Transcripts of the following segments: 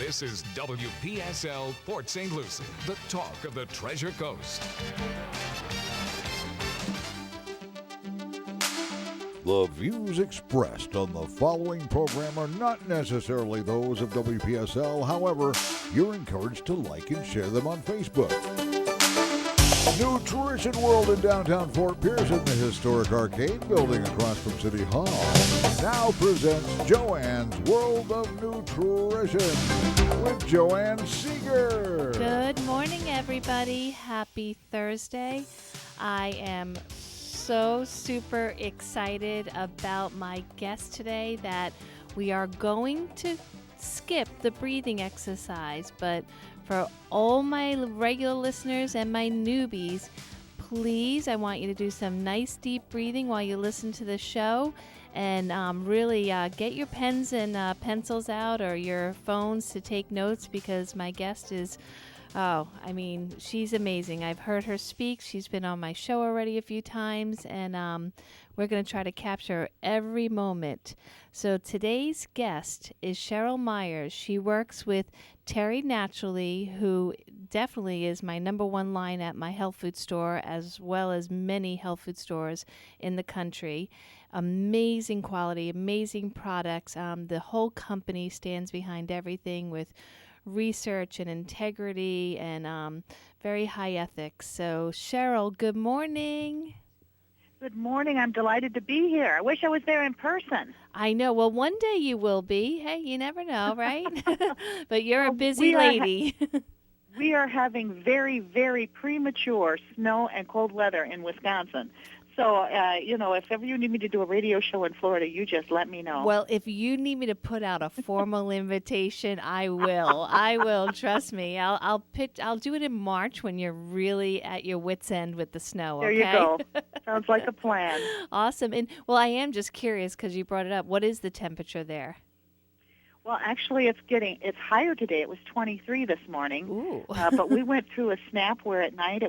This is WPSL Port St. Lucie, the talk of the Treasure Coast. The views expressed on the following program are not necessarily those of WPSL. However, you're encouraged to like and share them on Facebook. Nutrition World in downtown Fort Pierce in the historic arcade building across from City Hall now presents Joanne's World of Nutrition with Joanne Seeger. Good morning, everybody. Happy Thursday. I am so super excited about my guest today that we are going to skip the breathing exercise, but for all my regular listeners and my newbies, please, I want you to do some nice deep breathing while you listen to the show, and really get your pens and pencils out or your phones to take notes, because my guest is she's amazing. I've heard her speak. She's been on my show already a few times, and we're going to try to capture every moment. So today's guest is Cherl Myers. She works with Terry Naturally, who definitely is my number one line at my health food store, as well as many health food stores in the country. Amazing quality, amazing products. The whole company stands behind everything with research and integrity and very high ethics. So, Cherl, good morning. Good morning. I'm delighted to be here. I wish I was there in person. I know. Well, one day you will be. Hey, you never know, right? But you're a busy lady. We are having very, very premature snow and cold weather in Wisconsin. So, if ever you need me to do a radio show in Florida, you just let me know. Well, if you need me to put out a formal invitation, I will. I will. Trust me. I'll do it in March when you're really at your wits' end with the snow. There okay? you go. Sounds like a plan. Awesome. And well, I am just curious because you brought it up. What is the temperature there? Well, actually, it's higher today. It was 23 this morning. Ooh. But we went through a snap where at night,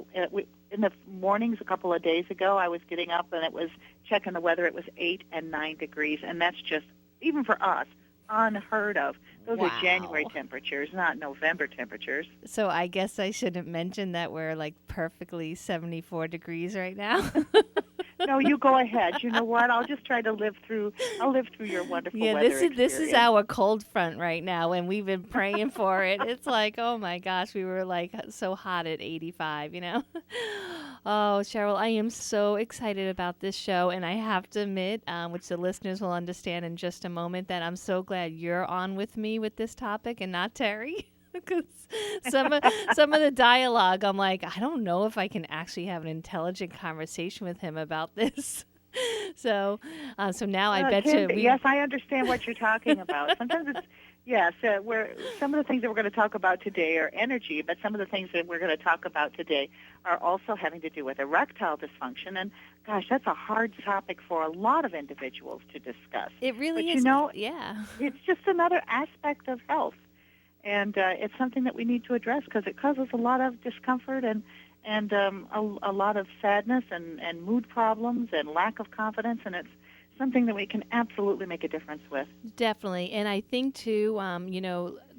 in the mornings a couple of days ago, I was getting up and it was checking the weather. It was 8 and 9 degrees, and that's just, even for us, unheard of. Those Wow. are January temperatures, not November temperatures. So I guess I shouldn't mention that we're like perfectly 74 degrees right now. No, you go ahead. You know what? I'll just try to live through your wonderful weather experience. This is our cold front right now, and we've been praying for it. It's like, oh my gosh, we were like so hot at 85, Oh, Cherl, I am so excited about this show, and I have to admit, which the listeners will understand in just a moment, that I'm so glad you're on with me with this topic and not Terry. Because some of the dialogue, I'm like, I don't know if I can actually have an intelligent conversation with him about this. So now I bet you. Yes, I understand what you're talking about. Sometimes it's some of the things that we're going to talk about today are energy, but some of the things that we're going to talk about today are also having to do with erectile dysfunction. And gosh, that's a hard topic for a lot of individuals to discuss. It really is. Yeah. It's just another aspect of health. And it's something that we need to address because it causes a lot of discomfort and a lot of sadness and mood problems and lack of confidence. And it's something that we can absolutely make a difference with. Definitely. And I think, too,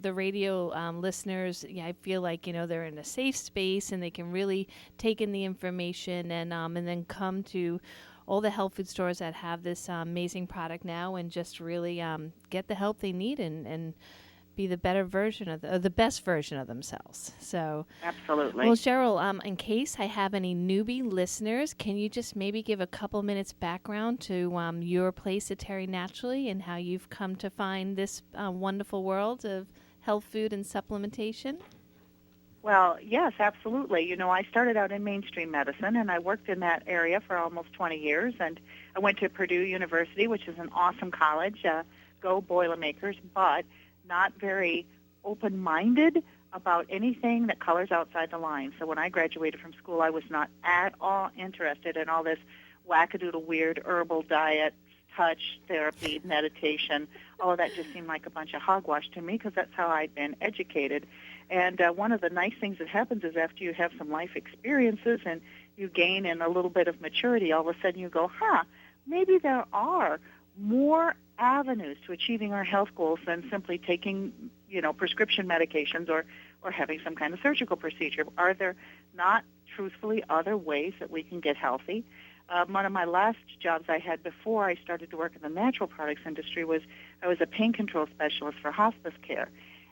the radio listeners, I feel like, they're in a safe space and they can really take in the information and then come to all the health food stores that have this amazing product now and just really get the help they need and be the better version of the best version of themselves. So absolutely. Well, Cherl, in case I have any newbie listeners, can you just maybe give a couple minutes background to your place at Terry Naturally and how you've come to find this wonderful world of health food and supplementation? Well, yes, absolutely. I started out in mainstream medicine, and I worked in that area for almost 20 years, and I went to Purdue University, which is an awesome college. Go Boilermakers, but not very open-minded about anything that colors outside the line. So when I graduated from school, I was not at all interested in all this wackadoodle weird herbal diet, touch therapy, meditation. All of that just seemed like a bunch of hogwash to me because that's how I'd been educated. And one of the nice things that happens is after you have some life experiences and you gain in a little bit of maturity, all of a sudden you go, maybe there are more avenues to achieving our health goals than simply taking prescription medications or having some kind of surgical procedure? Are there not truthfully other ways that we can get healthy? One of my last jobs I had before I started to work in the natural products industry was I was a pain control specialist for hospice care.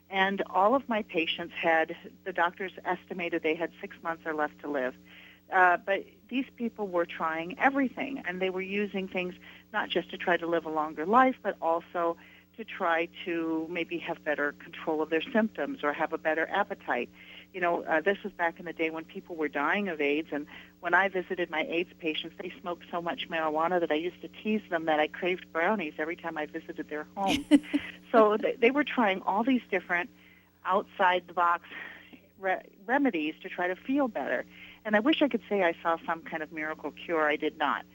And all of my patients the doctors estimated they had 6 months or less to live. But these people were trying everything, and they were using things not just to try to live a longer life, but also to try to maybe have better control of their symptoms or have a better appetite. This was back in the day when people were dying of AIDS, and when I visited my AIDS patients, they smoked so much marijuana that I used to tease them that I craved brownies every time I visited their home. So they were trying all these different outside-the-box remedies to try to feel better. And I wish I could say I saw some kind of miracle cure. I did not.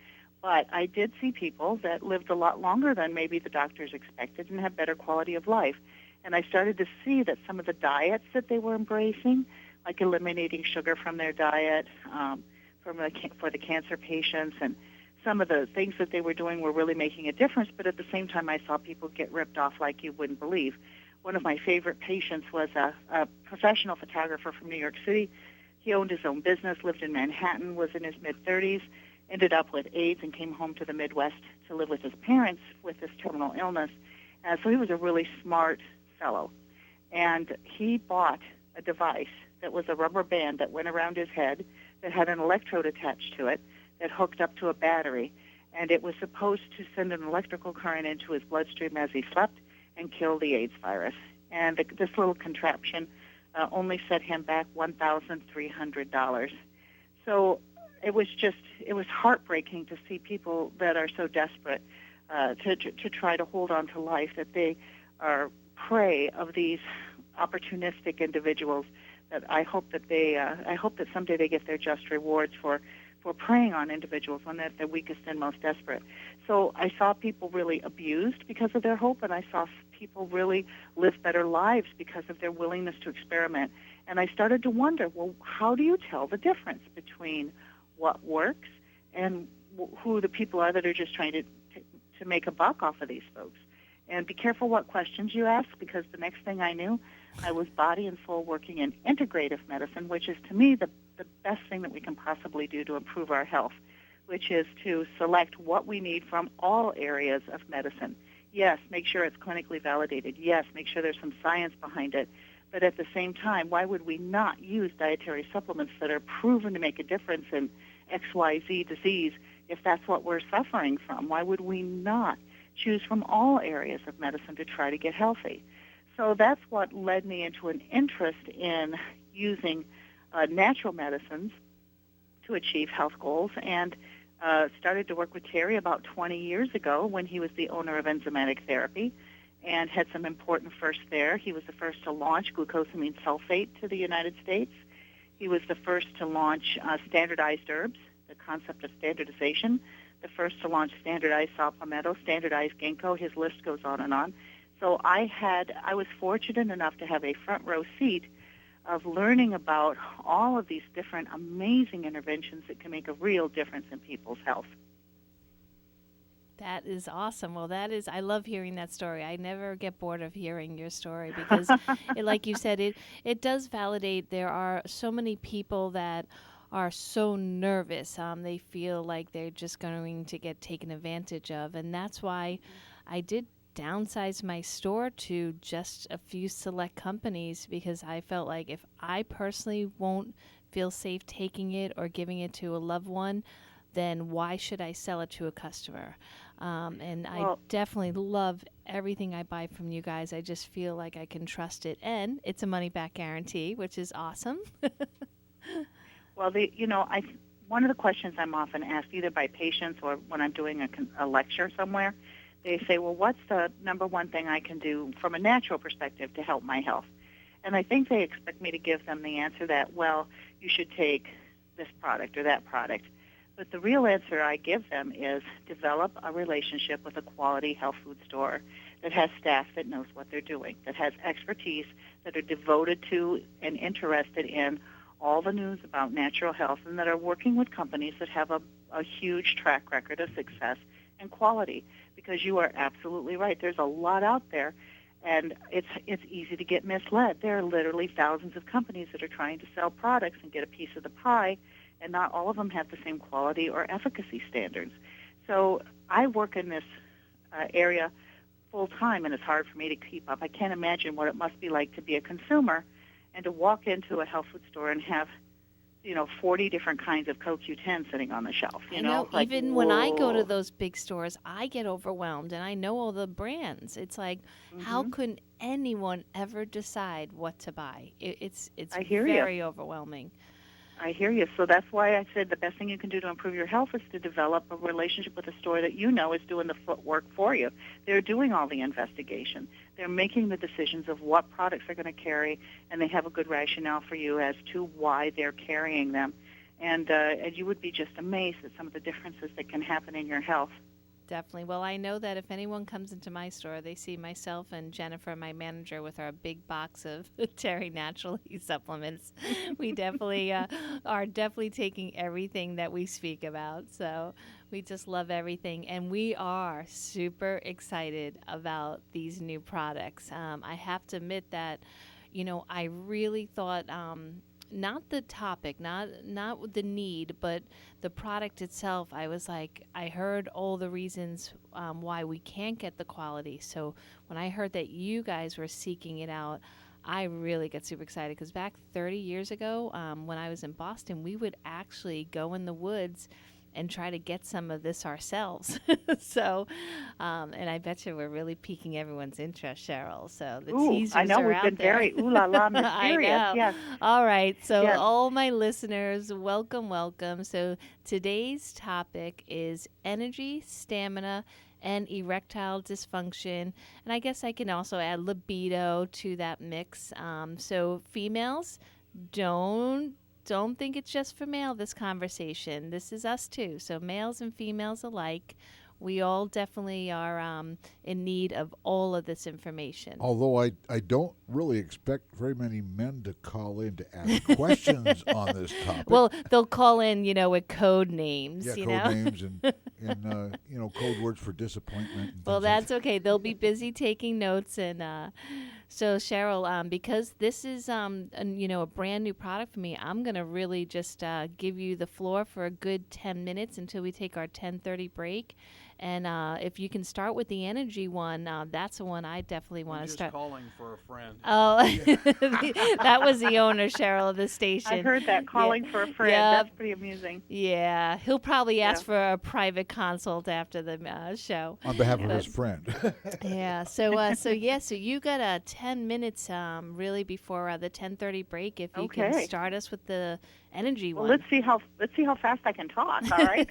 But I did see people that lived a lot longer than maybe the doctors expected and had better quality of life. And I started to see that some of the diets that they were embracing, like eliminating sugar from their diet for the cancer patients, and some of the things that they were doing were really making a difference. But at the same time, I saw people get ripped off like you wouldn't believe. One of my favorite patients was a professional photographer from New York City. He owned his own business, lived in Manhattan, was in his mid-30s, ended up with AIDS and came home to the Midwest to live with his parents with this terminal illness. So he was a really smart fellow. And he bought a device that was a rubber band that went around his head that had an electrode attached to it that hooked up to a battery. And it was supposed to send an electrical current into his bloodstream as he slept and kill the AIDS virus. And this little contraption only set him back $1,300. So it was heartbreaking to see people that are so desperate to try to hold on to life that they are prey of these opportunistic individuals. That I hope that someday they get their just rewards for preying on individuals when they're the weakest and most desperate. So I saw people really abused because of their hope, and I saw people really live better lives because of their willingness to experiment. And I started to wonder, well, how do you tell the difference between what works and who the people are that are just trying to make a buck off of these folks? And be careful what questions you ask, because the next thing I knew, I was body and soul working in integrative medicine, which is, to me, the best thing that we can possibly do to improve our health, which is to select what we need from all areas of medicine. Yes, make sure it's clinically validated. Yes, make sure there's some science behind it. But at the same time, why would we not use dietary supplements that are proven to make a difference in XYZ disease if that's what we're suffering from? Why would we not choose from all areas of medicine to try to get healthy? So that's what led me into an interest in using natural medicines to achieve health goals, and started to work with Terry about 20 years ago when he was the owner of Enzymatic Therapy and had some important firsts there. He was the first to launch glucosamine sulfate to the United States. He was the first to launch standardized herbs, the concept of standardization, the first to launch standardized saw palmetto, standardized ginkgo. His list goes on and on. So I was fortunate enough to have a front row seat of learning about all of these different amazing interventions that can make a real difference in people's health. That is awesome. Well, I love hearing that story. I never get bored of hearing your story because, like you said, it does validate. There are so many people that are so nervous. They feel like they're just going to get taken advantage of. And that's why I did downsize my store to just a few select companies, because I felt like if I personally won't feel safe taking it or giving it to a loved one, then why should I sell it to a customer? I definitely love everything I buy from you guys. I just feel like I can trust it, and it's a money-back guarantee, which is awesome. Well, one of the questions I'm often asked, either by patients or when I'm doing a lecture somewhere, they say, well, what's the number one thing I can do from a natural perspective to help my health? And I think they expect me to give them the answer that, well, you should take this product or that product. But the real answer I give them is develop a relationship with a quality health food store that has staff that knows what they're doing, that has expertise, that are devoted to and interested in all the news about natural health, and that are working with companies that have a huge track record of success and quality. Because you are absolutely right. There's a lot out there, And it's easy to get misled. There are literally thousands of companies that are trying to sell products and get a piece of the pie, and not all of them have the same quality or efficacy standards. So I work in this area full time, and it's hard for me to keep up. I can't imagine what it must be like to be a consumer and to walk into a health food store and have 40 different kinds of CoQ10 sitting on the shelf. I know, like, even whoa. when I go to those big stores, I get overwhelmed, and I know all the brands. It's like, how couldn't anyone ever decide what to buy? It's I hear very overwhelming. I hear you. So that's why I said the best thing you can do to improve your health is to develop a relationship with a store that you know is doing the footwork for you. They're doing all the investigation. They're making the decisions of what products they're going to carry, and they have a good rationale for you as to why they're carrying them. And you would be just amazed at some of the differences that can happen in your health. Definitely. Well, I know that if anyone comes into my store, they see myself and Jennifer, my manager, with our big box of Terry Naturally supplements. We definitely are taking everything that we speak about. So we just love everything. And we are super excited about these new products. I have to admit that, I really thought not the topic, not the need, but the product itself. I was like, I heard all the reasons why we can't get the quality. So when I heard that you guys were seeking it out, I really got super excited, because back 30 years ago, when I was in Boston, we would actually go in the woods and try to get some of this ourselves. So, and I bet you we're really piquing everyone's interest, Cherl. So the teasers I know are we've out been there. very ooh la la mysterious. I know. Yes. All right. So Yes. all my listeners, welcome, welcome. So today's topic is energy, stamina, and erectile dysfunction. And I guess I can also add libido to that mix. So females, don't think it's just for male, this conversation. This is us too. So males and females alike, we all definitely are in need of all of this information. Although I don't really expect very many men to call in to ask questions on this topic. Well, they'll call in, with code names. Yeah, code names and code words for disappointment. And well, things like that's okay. They'll be busy taking notes. And so, Cherl, because this is a brand new product for me, I'm gonna really just give you the floor for a good 10 minutes until we take our 10:30 break. And if you can start with the energy one, that's the one I definitely want to start. Calling for a friend. Oh, that was the owner, Cherl, of the station. I heard that, calling for a friend. Yep. That's pretty amusing. Yeah, he'll probably ask for a private consult after the show. On behalf of his friend. Yeah. So you got 10 minutes really before the 10:30 break. If you can start us with the energy one. Let's see how fast I can talk. All right.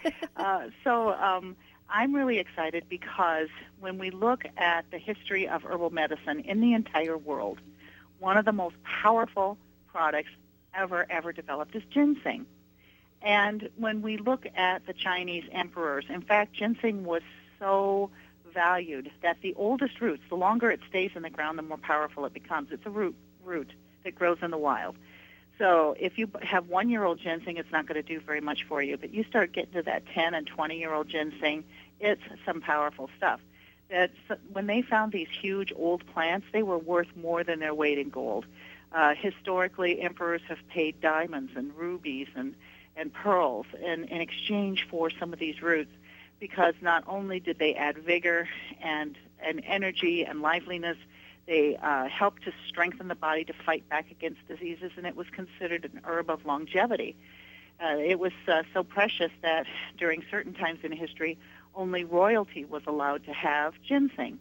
I'm really excited because when we look at the history of herbal medicine in the entire world, one of the most powerful products ever developed is ginseng. And when we look at the Chinese emperors, in fact, ginseng was so valued that the oldest roots, the longer it stays in the ground, the more powerful it becomes. It's a root that grows in the wild. So if you have 1-year-old ginseng, it's not going to do very much for you. But you start getting to that 10 and 20-year-old ginseng, it's some powerful stuff. When they found these huge old plants, they were worth more than their weight in gold. Historically, emperors have paid diamonds and rubies and pearls in exchange for some of these roots, because not only did they add vigor and energy and liveliness, they helped to strengthen the body to fight back against diseases, and it was considered an herb of longevity. It was so precious that during certain times in history, only royalty was allowed to have ginseng.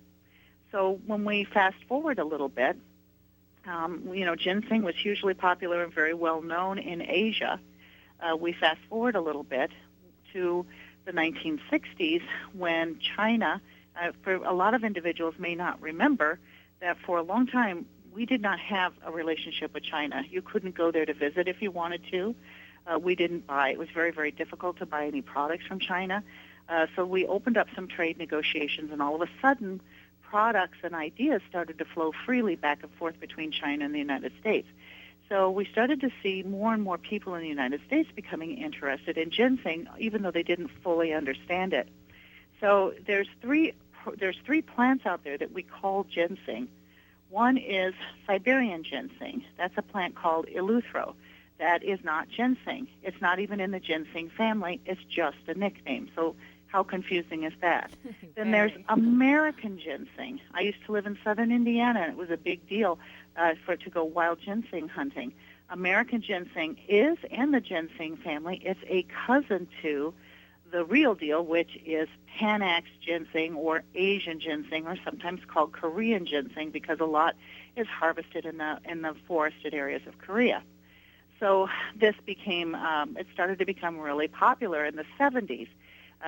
So when we fast forward a little bit, ginseng was hugely popular and very well known in Asia. We fast forward a little bit to the 1960s when China, for a lot of individuals may not remember, that for a long time we did not have a relationship with China. You couldn't go there to visit if you wanted to. We didn't buy. It was very, very difficult to buy any products from China. So we opened up some trade negotiations, and all of a sudden products and ideas started to flow freely back and forth between China and the United States. So we started to see more and more people in the United States becoming interested in ginseng, even though they didn't fully understand it. So there's three plants out there that we call ginseng. One is Siberian ginseng. That's a plant called eleuthero. That is not ginseng. It's not even in the ginseng family. It's just a nickname. So how confusing is that? Then there's American ginseng. I used to live in southern Indiana, and it was a big deal to go wild ginseng hunting. American ginseng is in the ginseng family. It's a cousin to the real deal, which is Panax ginseng or Asian ginseng, or sometimes called Korean ginseng, because a lot is harvested in the forested areas of Korea. So this it started to become really popular in the 70s.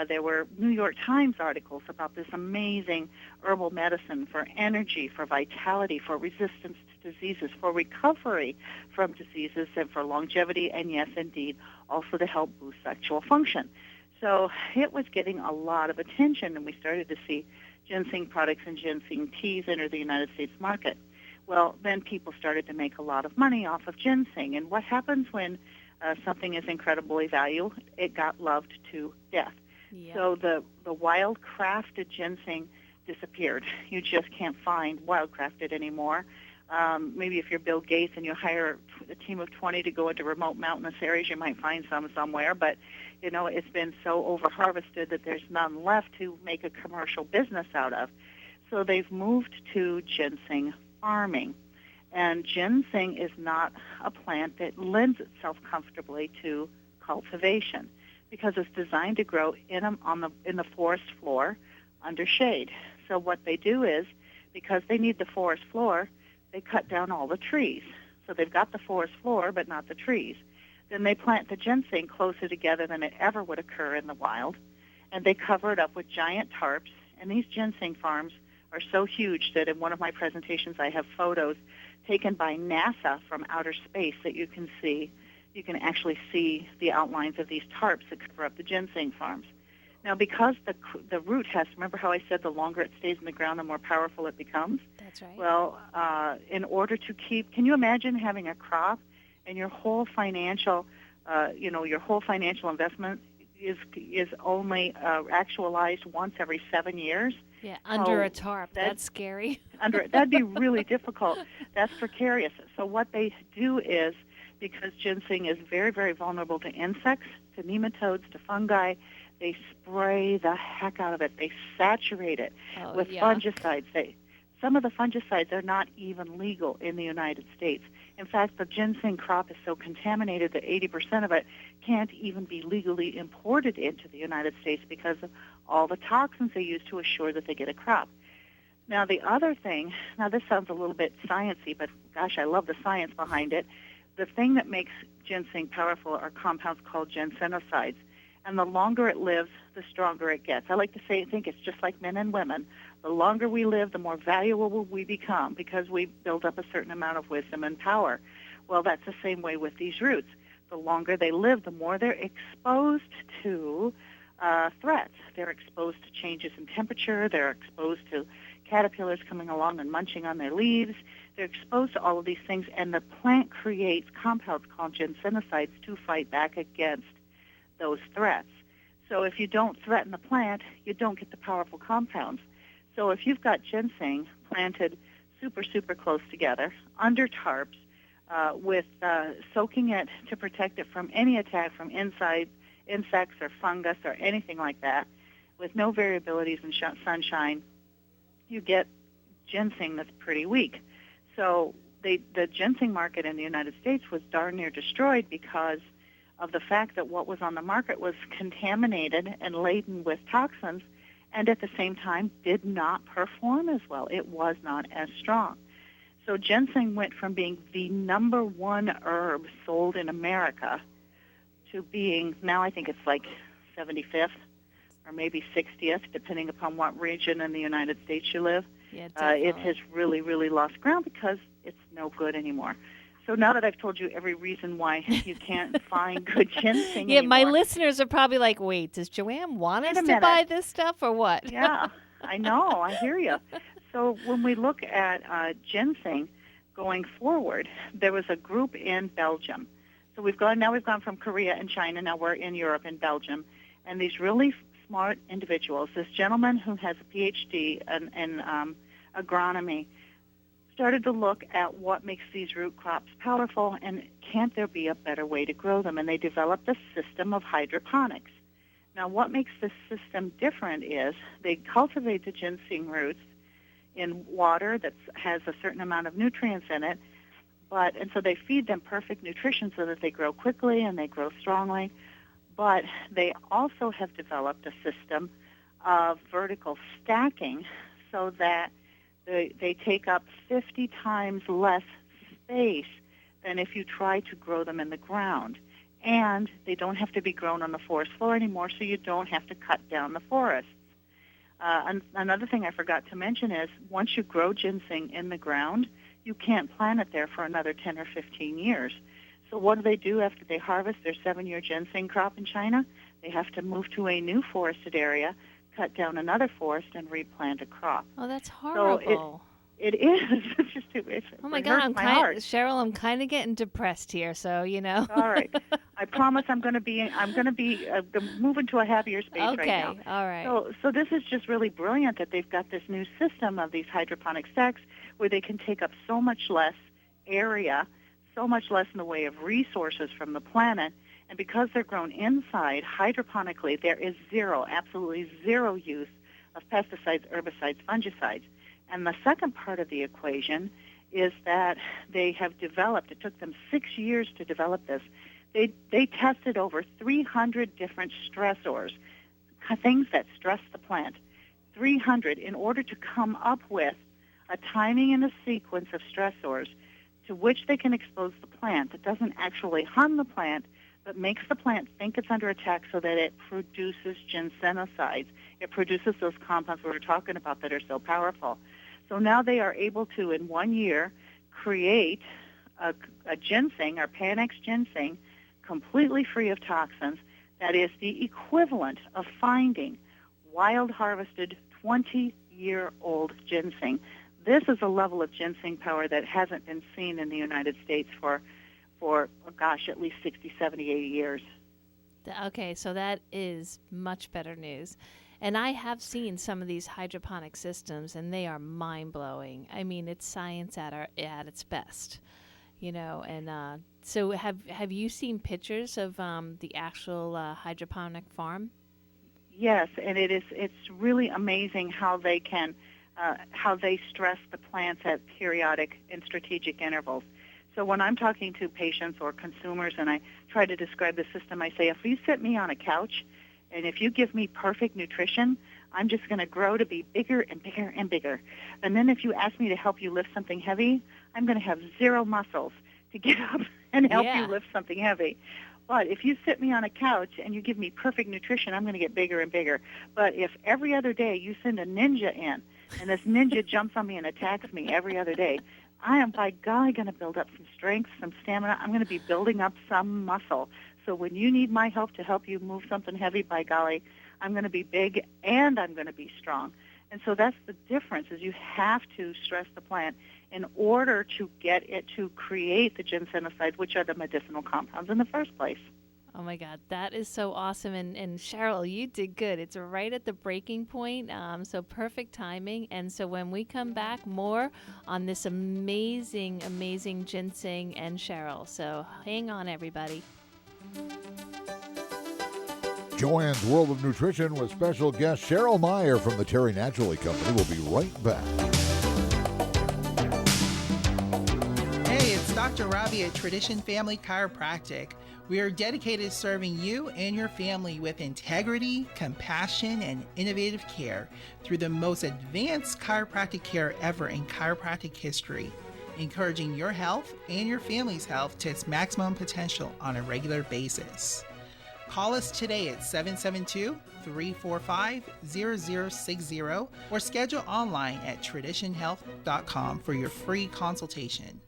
There were New York Times articles about this amazing herbal medicine for energy, for vitality, for resistance to diseases, for recovery from diseases, and for longevity, and yes, indeed, also to help boost sexual function. So it was getting a lot of attention, and we started to see ginseng products and ginseng teas enter the United States market. Well, then people started to make a lot of money off of ginseng. And what happens when something is incredibly valued? It got loved to death. Yeah. So the wild crafted ginseng disappeared. You just can't find wild crafted anymore. Maybe if you're Bill Gates and you hire a team of 20 to go into remote mountainous areas, you might find some somewhere. But, it's been so over-harvested that there's none left to make a commercial business out of. So they've moved to ginseng farming. And ginseng is not a plant that lends itself comfortably to cultivation because it's designed to grow in the forest floor under shade. So what they do is, because they need the forest floor, they cut down all the trees. So they've got the forest floor, but not the trees. Then they plant the ginseng closer together than it ever would occur in the wild, and they cover it up with giant tarps. And these ginseng farms are so huge that in one of my presentations I have photos taken by NASA from outer space that you can see. You can actually see the outlines of these tarps that cover up the ginseng farms. Now, because the root has, remember how I said the longer it stays in the ground, the more powerful it becomes? That's right. Well, in order to can you imagine having a crop and your whole financial, investment is only actualized once every 7 years? Yeah, under a tarp. That's scary. That'd be really difficult. That's precarious. So what they do is, because ginseng is very, very vulnerable to insects, to nematodes, to fungi, they spray the heck out of it. They saturate it with fungicides. Some of the fungicides are not even legal in the United States. In fact, the ginseng crop is so contaminated that 80% of it can't even be legally imported into the United States because of all the toxins they use to assure that they get a crop. Now, the other thing, this sounds a little bit sciencey, but gosh, I love the science behind it. The thing that makes ginseng powerful are compounds called ginsenosides. And the longer it lives, the stronger it gets. I like to think it's just like men and women. The longer we live, the more valuable we become because we build up a certain amount of wisdom and power. Well, that's the same way with these roots. The longer they live, the more they're exposed to threats. They're exposed to changes in temperature. They're exposed to caterpillars coming along and munching on their leaves. They're exposed to all of these things, and the plant creates compounds called ginsenosides to fight back against those threats. So if you don't threaten the plant, you don't get the powerful compounds. So if you've got ginseng planted super, super close together, under tarps, with soaking it to protect it from any attack from insects or fungus or anything like that, with no variabilities in sunshine, you get ginseng that's pretty weak. So the ginseng market in the United States was darn near destroyed because of the fact that what was on the market was contaminated and laden with toxins, and at the same time did not perform as well. It was not as strong. So ginseng went from being the number one herb sold in America to being, now I think it's like 75th or maybe 60th, depending upon what region in the United States you live. Yeah, it has really, really lost ground because it's no good anymore. So now that I've told you every reason why you can't find good ginseng yeah, anymore. my listeners are probably like, wait, does Joanne want us to buy this stuff or what? Yeah, I know. I hear you. So when we look at ginseng going forward, there was a group in Belgium. So we've gone from Korea and China. Now we're in Europe and Belgium. And these really smart individuals, this gentleman who has a PhD in agronomy, started to look at what makes these root crops powerful and can't there be a better way to grow them. And they developed a system of hydroponics. Now, what makes this system different is they cultivate the ginseng roots in water that has a certain amount of nutrients in it, and so they feed them perfect nutrition so that they grow quickly and they grow strongly. But they also have developed a system of vertical stacking so that they take up 50 times less space than if you try to grow them in the ground. And they don't have to be grown on the forest floor anymore, so you don't have to cut down the forests. And another thing I forgot to mention is once you grow ginseng in the ground, you can't plant it there for another 10 or 15 years. So what do after they harvest their 7-year ginseng crop in China? They have to move to a new forested area, cut down another forest, and replant a crop. Oh, that's horrible. So it is. It's just oh my it God, hurts Cherl, I'm kind of getting depressed here. So All right, I promise I'm going to be moving to a happier space right now. Okay, all right. So this is just really brilliant that they've got this new system of these hydroponic stacks where they can take up so much less area, so much less in the way of resources from the planet. And because they're grown inside hydroponically, there is absolutely zero use of pesticides, herbicides, fungicides. And the second part of the equation is that they have developed, it took them 6 years to develop this, they tested over 300 different stressors, things that stress the plant, 300 in order to come up with a timing and a sequence of stressors to which they can expose the plant that doesn't actually harm the plant, but makes the plant think it's under attack so that it produces ginsenosides. It produces those compounds we were talking about that are so powerful. So now they are able to, in 1 year, create a ginseng, or Panax ginseng, completely free of toxins, that is the equivalent of finding wild harvested 20-year-old ginseng. This is a level of ginseng power that hasn't been seen in the United States for at least 60, 70, 80 years. Okay, so that is much better news. And I have seen some of these hydroponic systems, and they are mind-blowing. I mean, it's science at its best, And so have you seen pictures of the actual hydroponic farm? Yes, and it's really amazing how they can how they stress the plants at periodic and strategic intervals. So when I'm talking to patients or consumers and I try to describe the system, I say, if you sit me on a couch and if you give me perfect nutrition, I'm just going to grow to be bigger and bigger and bigger. And then if you ask me to help you lift something heavy, I'm going to have zero muscles to get up and help you lift something heavy. But if you sit me on a couch and you give me perfect nutrition, I'm going to get bigger and bigger. But if every other day you send a ninja in and this ninja jumps on me and attacks me every other day, I am, by golly, going to build up some strength, some stamina. I'm going to be building up some muscle. So when you need my help to help you move something heavy, by golly, I'm going to be big and I'm going to be strong. And so that's the difference, is you have to stress the plant in order to get it to create the ginsenosides, which are the medicinal compounds in the first place. Oh, my God. That is so awesome. And Cherl, you did good. It's right at the breaking point, so perfect timing. And so when we come back, more on this amazing, amazing ginseng and Cherl. So hang on, everybody. Joanne's World of Nutrition with special guest Cherl Myers from the Terry Naturally Company. We'll be right back. Hey, it's Dr. Ravi at Tradition Family Chiropractic. We are dedicated to serving you and your family with integrity, compassion, and innovative care through the most advanced chiropractic care ever in chiropractic history, encouraging your health and your family's health to its maximum potential on a regular basis. Call us today at 772-345-0060 or schedule online at traditionhealth.com for your free consultation.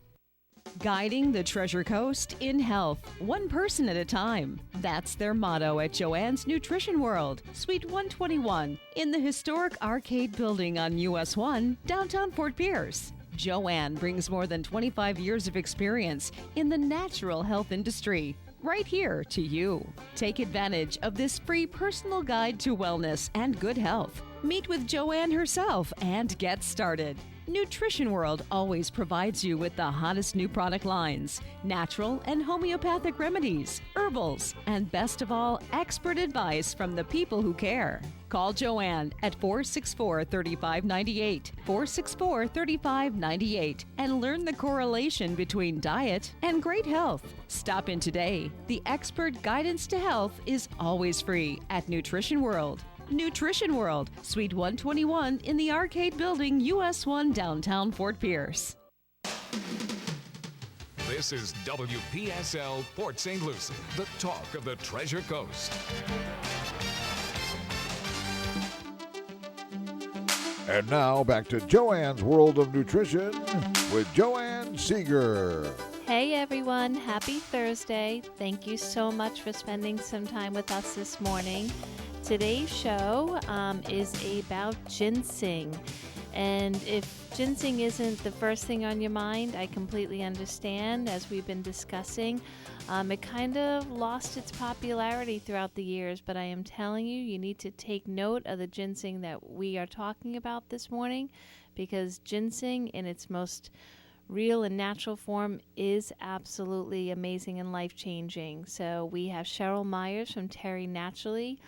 Guiding the Treasure Coast in health, one person at a time. That's their motto at Joanne's Nutrition World, Suite 121, in the historic Arcade Building on US 1, downtown Fort Pierce. Joanne brings more than 25 years of experience in the natural health industry, right here to you. Take advantage of this free personal guide to wellness and good health. Meet with Joanne herself and get started. Nutrition World always provides you with the hottest new product lines, natural and homeopathic remedies, herbals, and best of all, expert advice from the people who care. Call Joanne at 464-3598, 464-3598, and learn the correlation between diet and great health. Stop in today. The expert guidance to health is always free at Nutrition World. Nutrition World, Suite 121 in the Arcade Building, US 1, downtown Fort Pierce. This is WPSL Port St. Lucie, the talk of the Treasure Coast. And now back to Joanne's World of Nutrition with Joanne Seeger. Hey everyone, happy Thursday. Thank you so much for spending some time with us this morning. Today's show is about ginseng. And if ginseng isn't the first thing on your mind, I completely understand. As we've been discussing, it kind of lost its popularity throughout the years, but I am telling you, you need to take note of the ginseng that we are talking about this morning, because ginseng in its most real and natural form is absolutely amazing and life-changing. So we have Cherl Myers from Terry Naturally,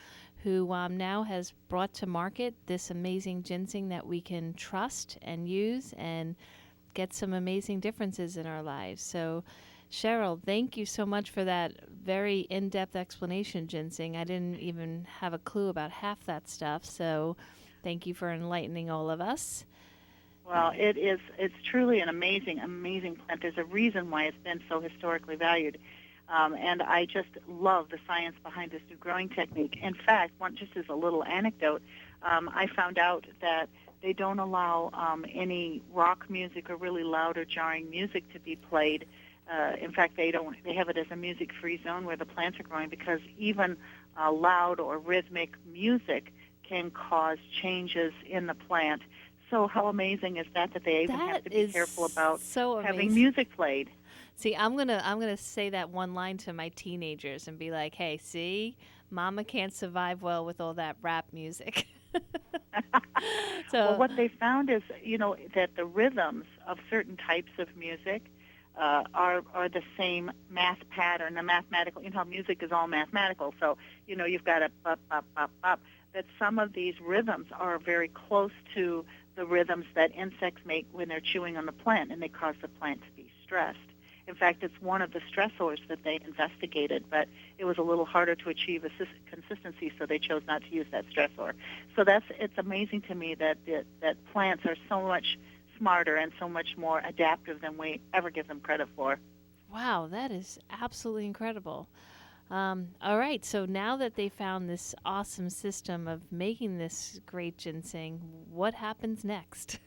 who now has brought to market this amazing ginseng that we can trust and use and get some amazing differences in our lives. So, Cherl, thank you so much for that very in-depth explanation, ginseng. I didn't even have a clue about half that stuff, so thank you for enlightening all of us. Well, it's truly an amazing plant. There's a reason why it's been so historically valued. And I just love the science behind this new growing technique. In fact, just as a little anecdote, I found out that they don't allow any rock music or really loud or jarring music to be played. In fact, they have it as a music-free zone where the plants are growing, because even loud or rhythmic music can cause changes in the plant. So how amazing is that they even have to be careful about having music played? See, I'm gonna say that one line to my teenagers and be like, "Hey, see, Mama can't survive well with all that rap music." Well, what they found is, that the rhythms of certain types of music are the same math pattern, the mathematical. You know how music is all mathematical. So you've got a bop bop bop bop. That some of these rhythms are very close to the rhythms that insects make when they're chewing on the plant, and they cause the plant to be stressed. In fact, it's one of the stressors that they investigated, but it was a little harder to achieve consistency, so they chose not to use that stressor. So it's amazing to me that plants are so much smarter and so much more adaptive than we ever give them credit for. Wow, that is absolutely incredible. All right, so now that they found this awesome system of making this great ginseng, what happens next?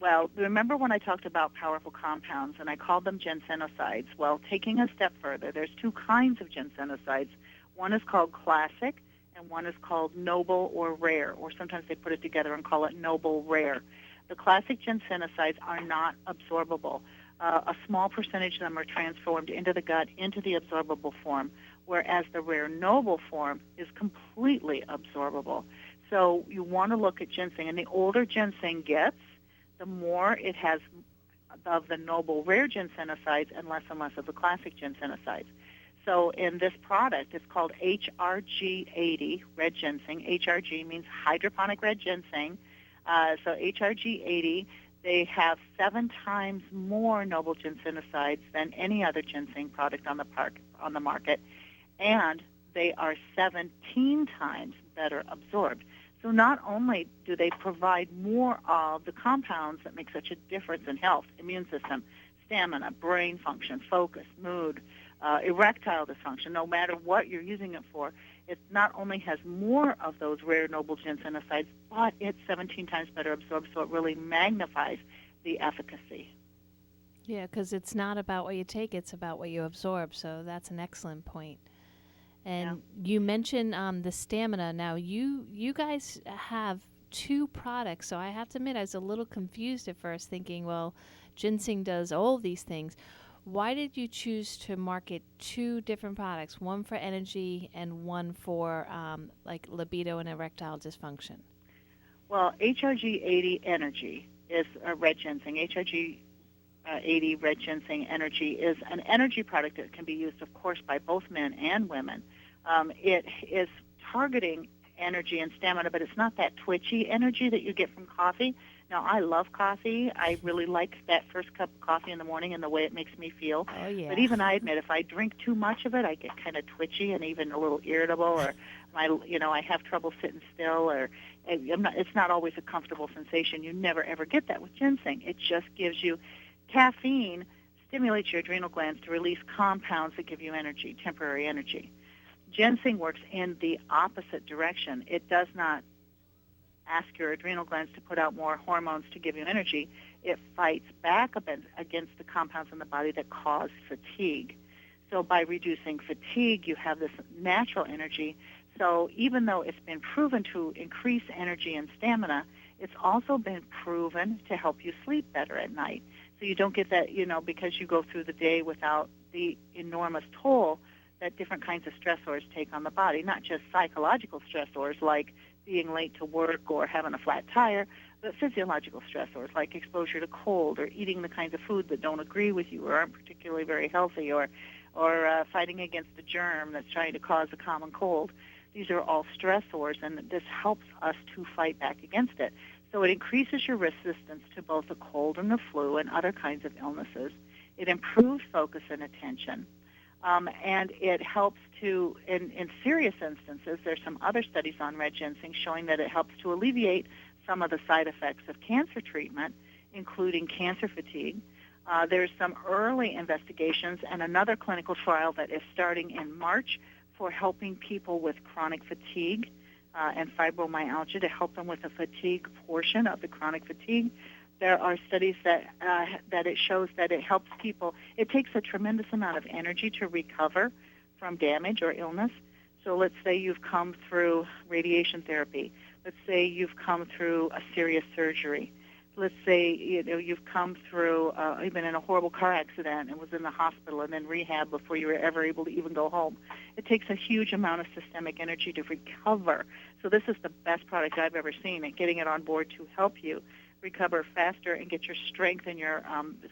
Well, remember when I talked about powerful compounds and I called them ginsenosides? Well, taking a step further, there's two kinds of ginsenosides. One is called classic and one is called noble or rare, or sometimes they put it together and call it noble rare. The classic ginsenosides are not absorbable. A small percentage of them are transformed into the gut, into the absorbable form, whereas the rare noble form is completely absorbable. So you want to look at ginseng, and the older ginseng gets, the more it has of the noble rare ginsenosides and less of the classic ginsenosides. So in this product, it's called HRG80, red ginseng. HRG means hydroponic red ginseng. So HRG80, they have 7 times more noble ginsenosides than any other ginseng product on the market, and they are 17 times better absorbed. So not only do they provide more of the compounds that make such a difference in health, immune system, stamina, brain function, focus, mood, erectile dysfunction, no matter what you're using it for, it not only has more of those rare noble ginsenosides, but it's 17 times better absorbed, so it really magnifies the efficacy. Yeah, because it's not about what you take, it's about what you absorb, so that's an excellent point. And you mentioned the stamina. Now, you guys have 2 products, so I have to admit I was a little confused at first, thinking, well, ginseng does all these things. Why did you choose to market 2 different products, one for energy and one for like libido and erectile dysfunction? Well, HRG80 Energy is Red Ginseng. HRG 80 Red Ginsing Energy is an energy product that can be used, of course, by both men and women. It is targeting energy and stamina, but it's not that twitchy energy that you get from coffee. Now, I love coffee. I really like that first cup of coffee in the morning and the way it makes me feel. Oh, yeah. But even I admit, if I drink too much of it, I get kind of twitchy and even a little irritable, or I have trouble sitting still, or it's not always a comfortable sensation. You never, ever get that with ginseng. It just gives you caffeine, stimulates your adrenal glands to release compounds that give you energy, temporary energy. Ginseng works in the opposite direction. It does not ask your adrenal glands to put out more hormones to give you energy. It fights back against the compounds in the body that cause fatigue. So by reducing fatigue, you have this natural energy. So even though it's been proven to increase energy and stamina, it's also been proven to help you sleep better at night. So you don't get that, because you go through the day without the enormous toll that different kinds of stressors take on the body, not just psychological stressors like being late to work or having a flat tire, but physiological stressors like exposure to cold or eating the kinds of food that don't agree with you or aren't particularly very healthy, or fighting against a germ that's trying to cause a common cold. These are all stressors, and this helps us to fight back against it. So it increases your resistance to both the cold and the flu and other kinds of illnesses. It improves focus and attention. And it helps to, in serious instances, there's some other studies on red ginseng showing that it helps to alleviate some of the side effects of cancer treatment, including cancer fatigue. There's some early investigations and another clinical trial that is starting in March for helping people with chronic fatigue and fibromyalgia, to help them with the fatigue portion of the chronic fatigue. There are studies that it shows that it helps people. It takes a tremendous amount of energy to recover from damage or illness. So let's say you've come through radiation therapy. Let's say you've come through a serious surgery. Let's say you've come through, you've been in a horrible car accident and was in the hospital and then rehab before you were ever able to even go home. It takes a huge amount of systemic energy to recover. So this is the best product I've ever seen at getting it on board to help you recover faster and get your strength and your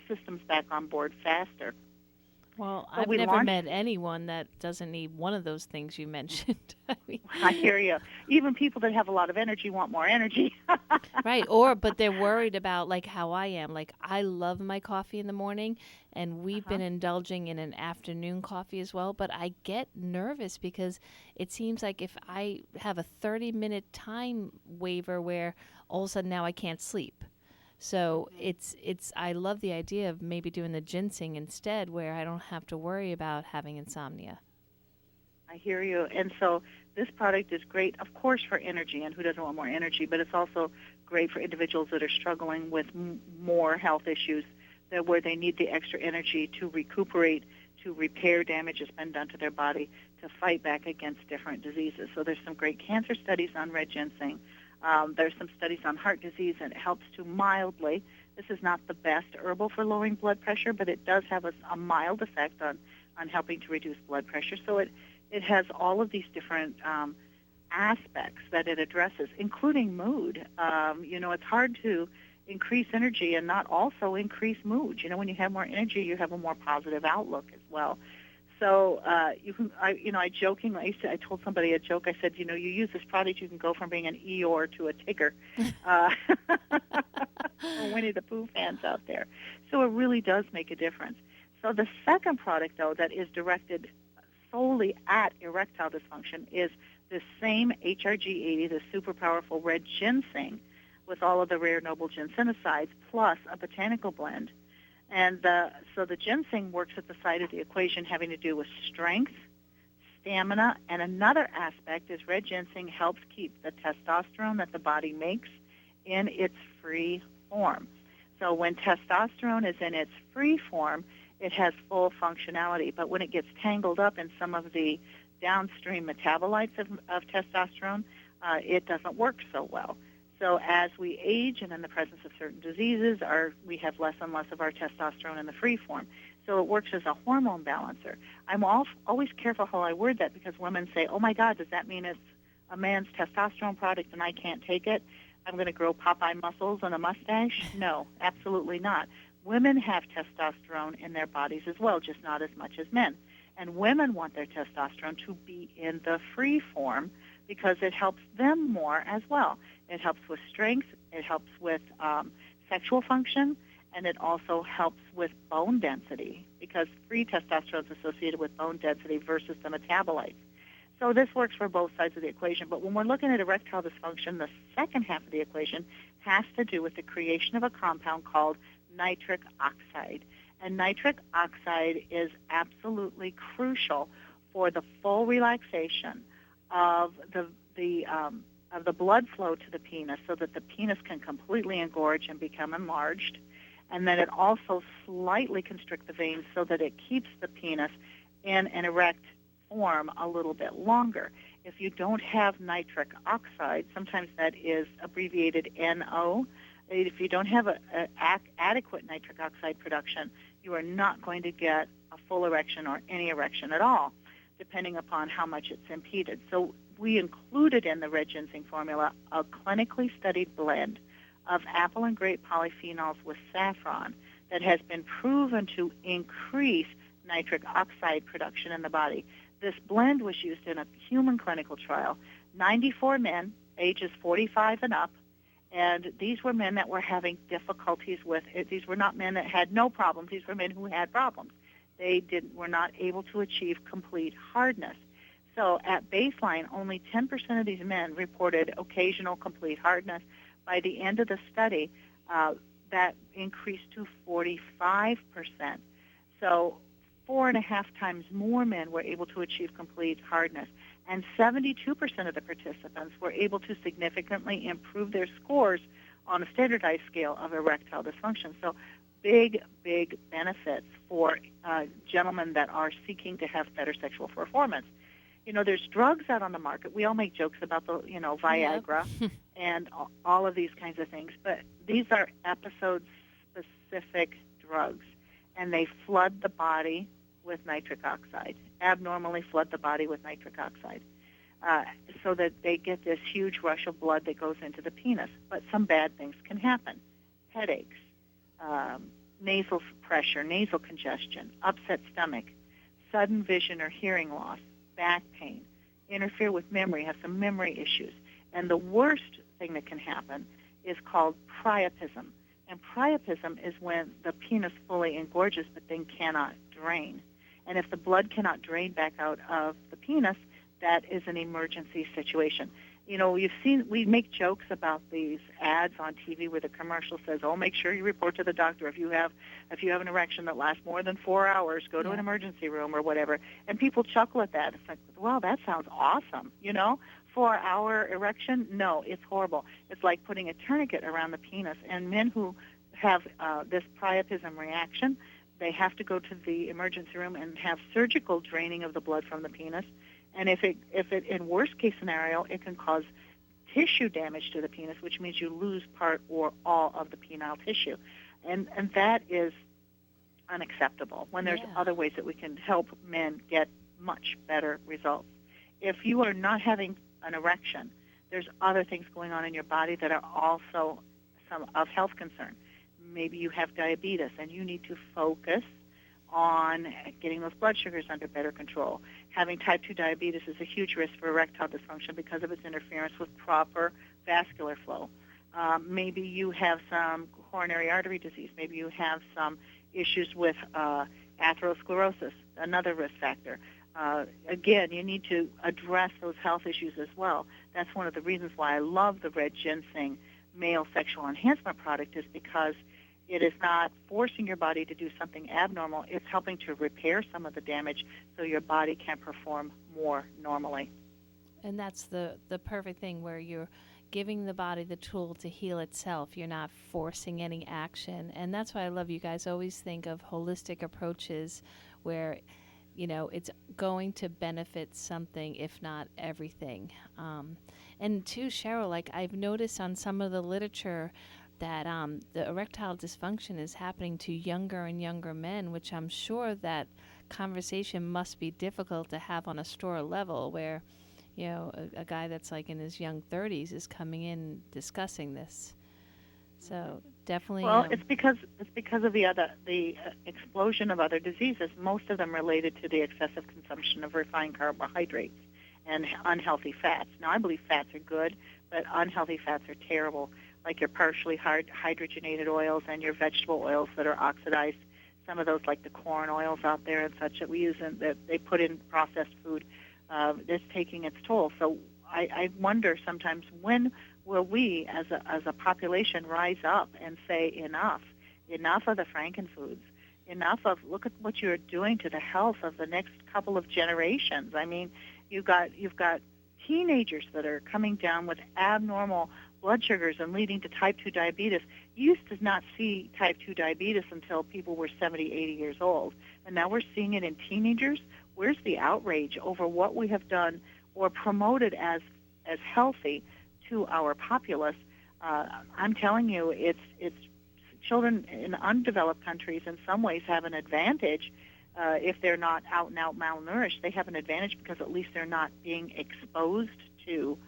systems back on board faster. Well, So I've we never launched- met anyone that doesn't need one of those things you mentioned. I mean, I hear you. Even people that have a lot of energy want more energy. right. But they're worried about, like, how I am. Like, I love my coffee in the morning, and we've been indulging in an afternoon coffee as well. But I get nervous because it seems like if I have a 30-minute time waiver where all of a sudden now I can't sleep. So I love the idea of maybe doing the ginseng instead, where I don't have to worry about having insomnia. I hear you. And so this product is great, of course, for energy, and who doesn't want more energy, but it's also great for individuals that are struggling with more health issues, where they need the extra energy to recuperate, to repair damage that's been done to their body, to fight back against different diseases. So there's some great cancer studies on red ginseng. There's some studies on heart disease, and it helps to mildly. This is not the best herbal for lowering blood pressure, but it does have a mild effect on helping to reduce blood pressure. So it has all of these different aspects that it addresses, including mood. It's hard to increase energy and not also increase mood. When you have more energy, you have a more positive outlook as well. So I jokingly, I told somebody a joke. I said, you use this product, you can go from being an Eeyore to a Tigger. Winnie the Pooh fans out there. So it really does make a difference. So the second product, though, that is directed solely at erectile dysfunction is the same HRG80, the super powerful red ginseng, with all of the rare noble ginsenosides, plus a botanical blend. And so the ginseng works at the side of the equation having to do with strength, stamina, and another aspect is red ginseng helps keep the testosterone that the body makes in its free form. So when testosterone is in its free form, it has full functionality. But when it gets tangled up in some of the downstream metabolites of testosterone, it doesn't work so well. So as we age and in the presence of certain diseases, we have less and less of our testosterone in the free form. So it works as a hormone balancer. I'm always careful how I word that, because women say, oh, my God, does that mean it's a man's testosterone product and I can't take it? I'm going to grow Popeye muscles and a mustache. No, absolutely not. Women have testosterone in their bodies as well, just not as much as men. And women want their testosterone to be in the free form because it helps them more as well. It helps with strength, it helps with sexual function, and it also helps with bone density because free testosterone is associated with bone density versus the metabolites. So this works for both sides of the equation. But when we're looking at erectile dysfunction, the second half of the equation has to do with the creation of a compound called nitric oxide. And nitric oxide is absolutely crucial for the full relaxation of the blood flow to the penis so that the penis can completely engorge and become enlarged. And then it also slightly constricts the veins so that it keeps the penis in an erect form a little bit longer. If you don't have nitric oxide, sometimes that is abbreviated NO, if you don't have adequate nitric oxide production, you are not going to get a full erection or any erection at all, depending upon how much it's impeded. So we included in the Red Ginsing formula a clinically studied blend of apple and grape polyphenols with saffron that has been proven to increase nitric oxide production in the body. This blend was used in a human clinical trial, 94 men, ages 45 and up, and these were men that were having difficulties with it. These were not men that had no problems. These were men who had problems. They were not able to achieve complete hardness. So at baseline, only 10% of these men reported occasional complete hardness. By the end of the study, that increased to 45%. So 4.5 times more men were able to achieve complete hardness. And 72% of the participants were able to significantly improve their scores on a standardized scale of erectile dysfunction. So big, big benefits for gentlemen that are seeking to have better sexual performance. You know, there's drugs out on the market. We all make jokes about the, Viagra and all of these kinds of things. But these are episode-specific drugs, and they flood the body with nitric oxide, abnormally flood the body with nitric oxide, so that they get this huge rush of blood that goes into the penis. But some bad things can happen. Headaches, nasal pressure, nasal congestion, upset stomach, sudden vision or hearing loss, back pain, interfere with memory, have some memory issues. And the worst thing that can happen is called priapism. And priapism is when the penis fully engorges but then cannot drain. And if the blood cannot drain back out of the penis, that is an emergency situation. You know, we make jokes about these ads on TV where the commercial says, "Oh, make sure you report to the doctor if you have an erection that lasts more than 4 hours, go to an emergency room," or whatever. And people chuckle at that. It's like, well, that sounds awesome, 4-hour erection? No, it's horrible. It's like putting a tourniquet around the penis. And men who have this priapism reaction, they have to go to the emergency room and have surgical draining of the blood from the penis. And if it in worst case scenario, it can cause tissue damage to the penis, which means you lose part or all of the penile tissue. And that is unacceptable when there's other ways that we can help men get much better results. If you are not having an erection, there's other things going on in your body that are also some of health concern. Maybe you have diabetes and you need to focus on getting those blood sugars under better control. Having type 2 diabetes is a huge risk for erectile dysfunction because of its interference with proper vascular flow. Maybe you have some coronary artery disease. Maybe you have some issues with atherosclerosis, another risk factor. Again, you need to address those health issues as well. That's one of the reasons why I love the Red Ginsing male sexual enhancement product, is because it is not forcing your body to do something abnormal. It's helping to repair some of the damage so your body can perform more normally. And that's the perfect thing, where you're giving the body the tool to heal itself. You're not forcing any action. And that's why I love you guys always think of holistic approaches where, it's going to benefit something, if not everything. And too, Cherl, like I've noticed on some of the literature that the erectile dysfunction is happening to younger and younger men, which I'm sure that conversation must be difficult to have on a store level where, a guy that's like in his young 30s is coming in discussing this. So definitely. Well, it's because of the explosion of other diseases. Most of them related to the excessive consumption of refined carbohydrates and unhealthy fats. Now, I believe fats are good, but unhealthy fats are terrible, like your partially hydrogenated oils and your vegetable oils that are oxidized. Some of those, like the corn oils out there and such that we use and that they put in processed food, it's taking its toll. So I wonder sometimes, when will we as a population rise up and say enough of the frankenfoods, enough of, look at what you're doing to the health of the next couple of generations. I mean, you've got teenagers that are coming down with abnormal blood sugars and leading to type 2 diabetes. You used to not see type 2 diabetes until people were 70, 80 years old. And now we're seeing it in teenagers. Where's the outrage over what we have done or promoted as healthy to our populace? I'm telling you, it's children in undeveloped countries in some ways have an advantage. If they're not out and out malnourished, they have an advantage because at least they're not being exposed to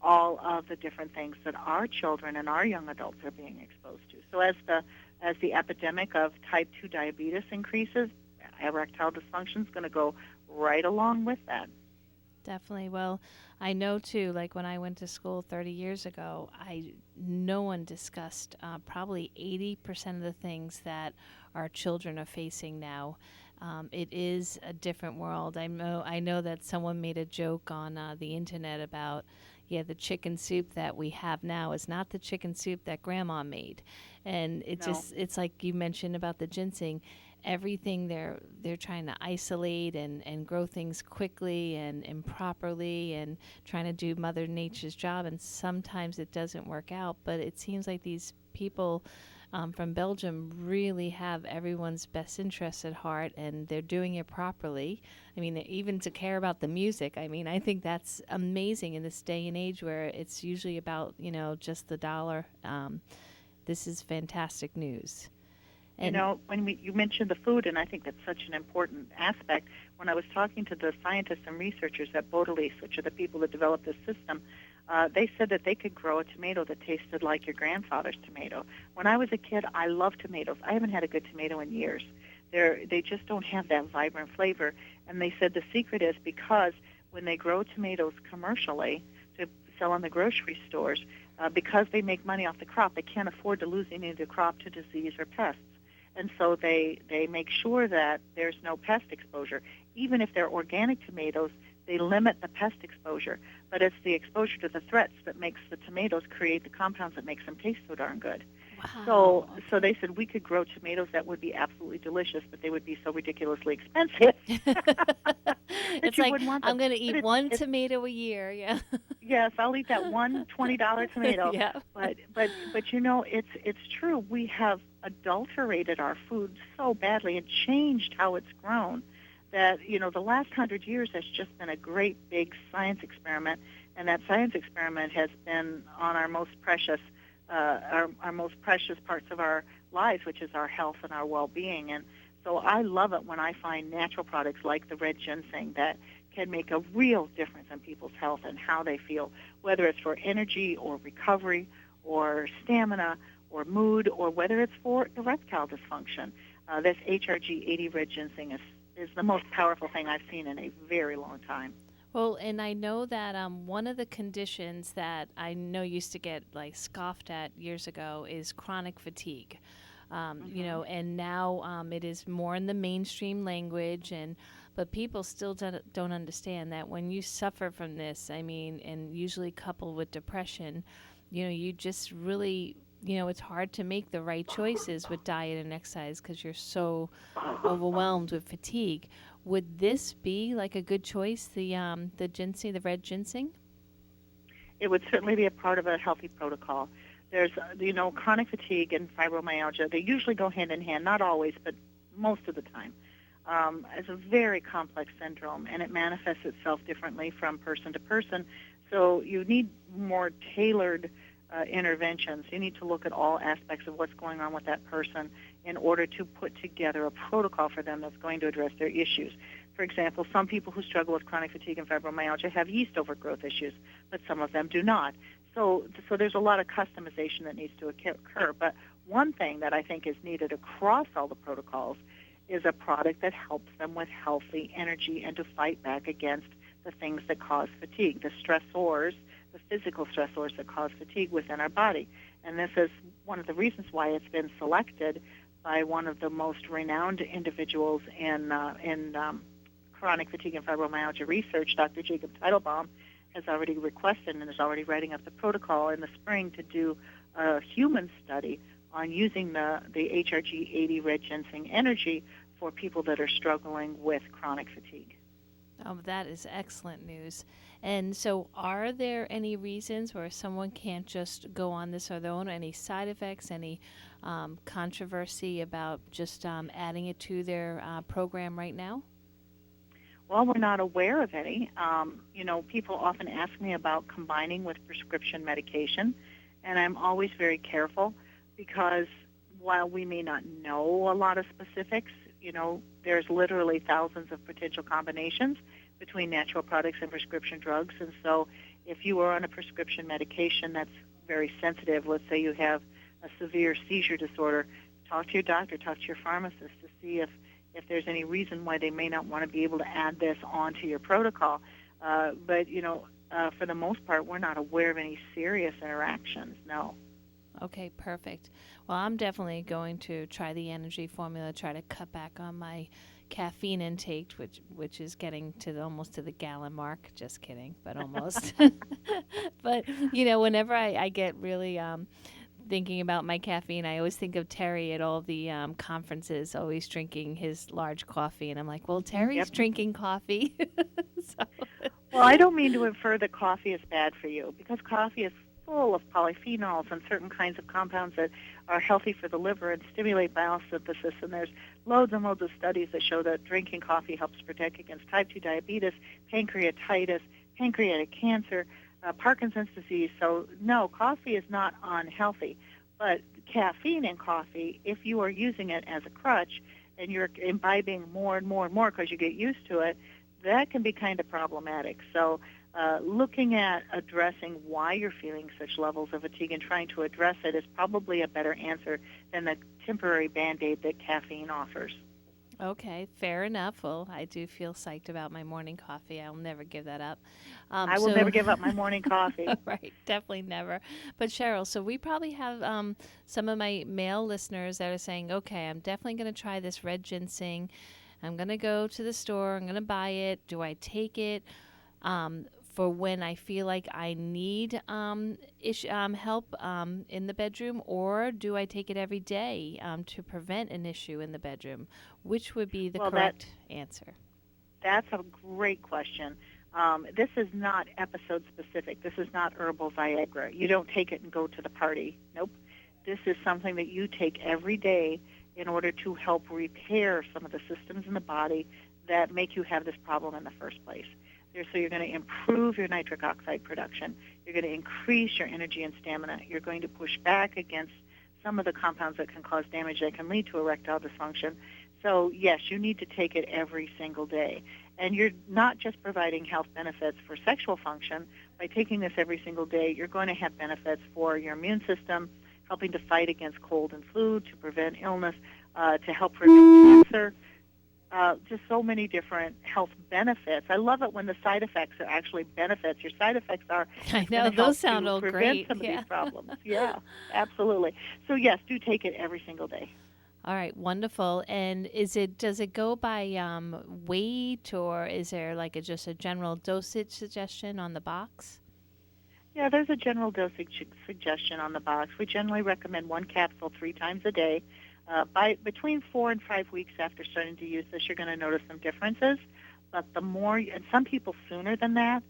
all of the different things that our children and our young adults are being exposed to. So as the epidemic of type 2 diabetes increases, erectile dysfunction is going to go right along with that. Definitely. Well, I know too, like when I went to school 30 years ago, no one discussed probably 80% of the things that our children are facing now. It is a different world. I know that someone made a joke on the internet about, the chicken soup that we have now is not the chicken soup that Grandma made. And it's like you mentioned about the ginseng. Everything they're trying to isolate and grow things quickly and improperly and trying to do Mother Nature's job, and sometimes it doesn't work out. But it seems like these people from Belgium really have everyone's best interests at heart, and they're doing it properly. I mean, even to care about the music. I mean, I think that's amazing in this day and age where it's usually about, just the dollar. This is fantastic news. And when you mentioned the food, and I think that's such an important aspect, when I was talking to the scientists and researchers at Bodelies, which are the people that developed this system, they said that they could grow a tomato that tasted like your grandfather's tomato. When I was a kid, I loved tomatoes. I haven't had a good tomato in years. They just don't have that vibrant flavor. And they said the secret is because when they grow tomatoes commercially to sell in the grocery stores, because they make money off the crop, they can't afford to lose any of the crop to disease or pests. And so they make sure that there's no pest exposure. Even if they're organic tomatoes, they limit the pest exposure. But it's the exposure to the threats that makes the tomatoes create the compounds that makes them taste so darn good. Wow. So they said we could grow tomatoes that would be absolutely delicious, but they would be so ridiculously expensive. It's like, I'm going to eat one tomato a year. Yeah. Yes, I'll eat that one $20 tomato. Yeah. But it's true. We have adulterated our food so badly and changed how it's grown that, the last 100 years has just been a great big science experiment, and that science experiment has been on our most precious parts of our lives, which is our health and our well-being. And so I love it when I find natural products like the Red Ginsing that can make a real difference in people's health and how they feel, whether it's for energy or recovery or stamina or mood, or whether it's for erectile dysfunction. This HRG 80 Red Ginseng is the most powerful thing I've seen in a very long time. Well, and I know that one of the conditions that I know used to get scoffed at years ago is chronic fatigue. And now it is more in the mainstream language, but people still don't understand that when you suffer from this, and usually coupled with depression, you just really, it's hard to make the right choices with diet and exercise because you're so overwhelmed with fatigue. Would this be like a good choice, the ginseng, the Red Ginseng? It would certainly be a part of a healthy protocol. There's, chronic fatigue and fibromyalgia. They usually go hand in hand, not always, but most of the time. It's a very complex syndrome, and it manifests itself differently from person to person. So you need more tailored interventions. You need to look at all aspects of what's going on with that person in order to put together a protocol for them that's going to address their issues. For example, some people who struggle with chronic fatigue and fibromyalgia have yeast overgrowth issues, but some of them do not. So there's a lot of customization that needs to occur. But one thing that I think is needed across all the protocols is a product that helps them with healthy energy and to fight back against the things that cause fatigue, the stressors, the physical stressors that cause fatigue within our body. And this is one of the reasons why it's been selected by one of the most renowned individuals in chronic fatigue and fibromyalgia research. Dr. Jacob Teitelbaum has already requested and is already writing up the protocol in the spring to do a human study on using the HRG80 Red Ginsing Energy for people that are struggling with chronic fatigue. Oh, that is excellent news. And so are there any reasons where someone can't just go on this on their own? Any side effects, any controversy about just adding it to their program right now? Well, we're not aware of any. People often ask me about combining with prescription medication, and I'm always very careful because while we may not know a lot of specifics, there's literally thousands of potential combinations between natural products and prescription drugs. And so if you are on a prescription medication that's very sensitive, let's say you have a severe seizure disorder, talk to your doctor, talk to your pharmacist to see if there's any reason why they may not want to be able to add this onto your protocol. But for the most part, we're not aware of any serious interactions, no. Okay, perfect. Well, I'm definitely going to try the energy formula, try to cut back on my caffeine intake, which is getting almost to the gallon mark. Just kidding, but almost. But, whenever I get really thinking about my caffeine, I always think of Terry at all the conferences, always drinking his large coffee. And I'm like, well, Terry's drinking coffee. So. Well, I don't mean to infer that coffee is bad for you, because coffee is full of polyphenols and certain kinds of compounds that are healthy for the liver and stimulate biosynthesis. And there's loads and loads of studies that show that drinking coffee helps protect against type 2 diabetes, pancreatitis, pancreatic cancer, Parkinson's disease. So, no, coffee is not unhealthy. But caffeine in coffee, if you are using it as a crutch and you're imbibing more and more and more because you get used to it, that can be kind of problematic. So looking at addressing why you're feeling such levels of fatigue and trying to address it is probably a better answer than the temporary Band-Aid that caffeine offers. Okay, fair enough. Well, I do feel psyched about my morning coffee. I'll never give that up. I will never give up my morning coffee. Right, definitely never. But Cherl, so we probably have some of my male listeners that are saying, okay, I'm definitely going to try this Red Ginsing. I'm going to go to the store. I'm going to buy it. Do I take it for when I feel like I need help in the bedroom, or do I take it every day to prevent an issue in the bedroom? Which would be the correct answer? That's a great question. This is not episode specific. This is not herbal Viagra. You don't take it and go to the party. Nope. This is something that you take every day in order to help repair some of the systems in the body that make you have this problem in the first place. So you're going to improve your nitric oxide production. You're going to increase your energy and stamina. You're going to push back against some of the compounds that can cause damage that can lead to erectile dysfunction. So, yes, you need to take it every single day. And you're not just providing health benefits for sexual function. By taking this every single day, you're going to have benefits for your immune system, helping to fight against cold and flu, to prevent illness, to help prevent cancer. Just so many different health benefits. I love it when the side effects are actually benefits. Your side effects are I know those sound all prevent great. some of these problems. Yeah, absolutely. So yes, do take it every single day. All right, wonderful. And does it go by weight, or is there just a general dosage suggestion on the box? Yeah, there's a general dosage suggestion on the box. We generally recommend 1 capsule 3 times a day. By between 4 and 5 weeks after starting to use this, you're going to notice some differences. But the more, and some people sooner than that,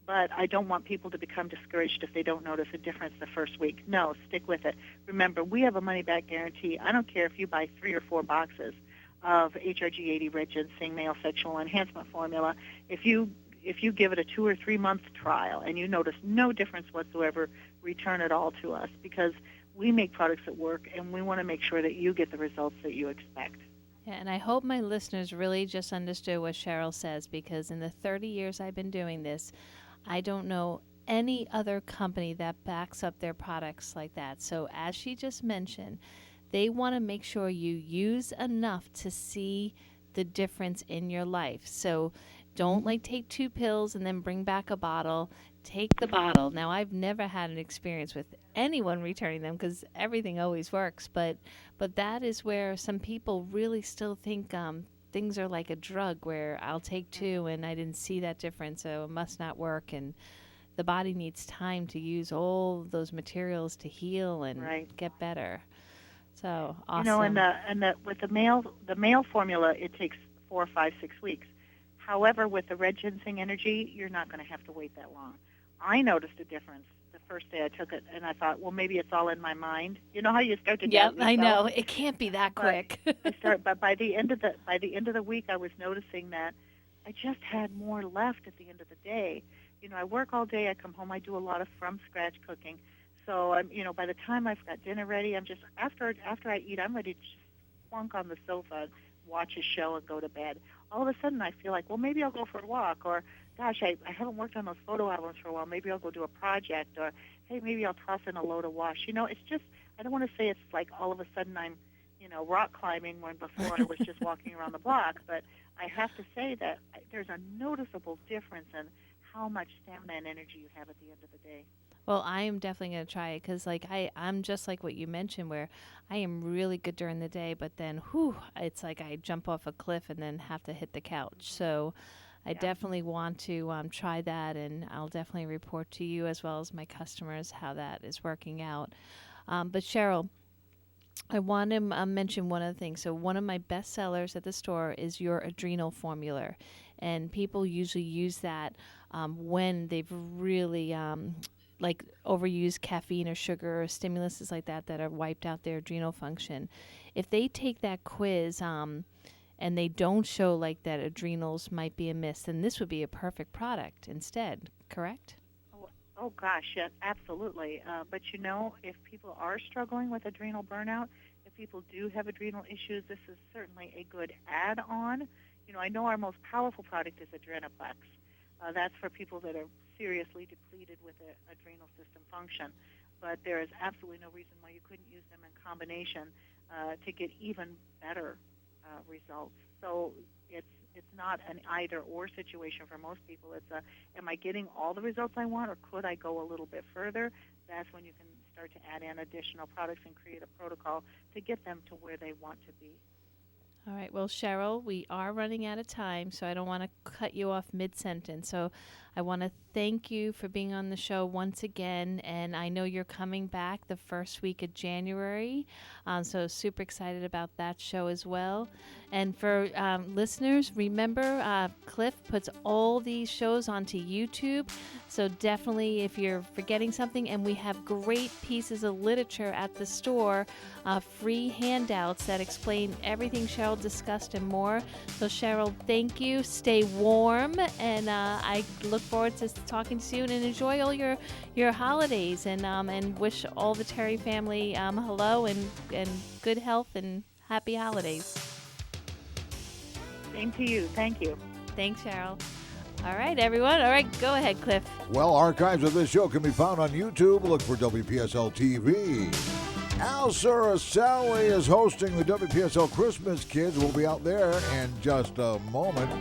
but I don't want people to become discouraged if they don't notice a difference the first week. No, stick with it. Remember, we have a money-back guarantee. I don't care if you buy 3 or 4 boxes of HRG80 Red Ginsing Male Sexual Enhancement Formula. If you give it a 2 or 3 month trial and you notice no difference whatsoever, return it all to us, because we make products that work, and we want to make sure that you get the results that you expect. Yeah, and I hope my listeners really just understood what Cherl says, because in the 30 years I've been doing this, I don't know any other company that backs up their products like that. So as she just mentioned, they want to make sure you use enough to see the difference in your life. So don't like take 2 pills and then bring back a bottle. Take the bottle. Now, I've never had an experience with anyone returning them because everything always works. But that is where some people really still think things are like a drug, where I'll take 2 and I didn't see that difference, so it must not work. And the body needs time to use all those materials to heal and get better. So awesome. You know, and with the male formula, it takes 4, 5, 6 weeks. However, with the Red Ginsing Energy, you're not going to have to wait that long. I noticed a difference the first day I took it, and I thought, well, maybe it's all in my mind. You know how you start to doubt yourself? I know. It can't be that quick. But by the end of the week, I was noticing that I just had more left at the end of the day. You know, I work all day. I come home. I do a lot of from scratch cooking. So by the time I've got dinner ready, I'm just after I eat, I'm ready to just plunk on the sofa, watch a show, and go to bed. All of a sudden, I feel like, well, maybe I'll go for a walk, or gosh, I haven't worked on those photo albums for a while. Maybe I'll go do a project, or hey, maybe I'll toss in a load of wash. You know, it's just, I don't want to say it's like all of a sudden I'm, rock climbing when before I was just walking around the block. But I have to say that there's a noticeable difference in how much stamina and energy you have at the end of the day. Well, I am definitely going to try it, because I'm just like what you mentioned, where I am really good during the day, but then, it's like I jump off a cliff and then have to hit the couch. So I definitely want to try that, and I'll definitely report to you as well as my customers how that is working out. But Cherl, I want to mention one other thing. So one of my best sellers at the store is your adrenal formula, and people usually use that when they've really like overused caffeine or sugar or stimuluses like that have wiped out their adrenal function. If they take that quiz and they don't show like that adrenals might be amiss, then this would be a perfect product instead, correct? Oh gosh, yes, absolutely. But if people are struggling with adrenal burnout, if people do have adrenal issues, this is certainly a good add-on. I know our most powerful product is Adrenaplex. That's for people that are seriously depleted with adrenal system function. But there is absolutely no reason why you couldn't use them in combination to get even better results. So it's not an either-or situation for most people. It's am I getting all the results I want, or could I go a little bit further? That's when you can start to add in additional products and create a protocol to get them to where they want to be. All right. Well, Cherl, we are running out of time, so I don't want to cut you off mid-sentence. So I want to thank you for being on the show once again, and I know you're coming back the first week of January, so super excited about that show as well. And for listeners, remember, Cliff puts all these shows onto YouTube, so definitely if you're forgetting something, and we have great pieces of literature at the store, free handouts that explain everything Cherl discussed and more. So Cherl, thank you. Stay warm, and I look forward to talking to you, and enjoy all your holidays, and wish all the Terry family hello and good health and happy holidays. Same to you. Thank you. Thanks, Cherl. All right, everyone. All right, go ahead, Cliff. Well, archives of this show can be found on YouTube. Look for WPSL TV. Al Sally is hosting the WPSL Christmas Kids. We'll be out there in just a moment.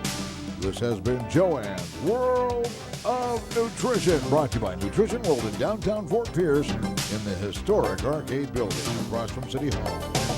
This has been Joanne's World of Nutrition, brought to you by Nutrition World in downtown Fort Pierce in the historic Arcade Building across from City Hall.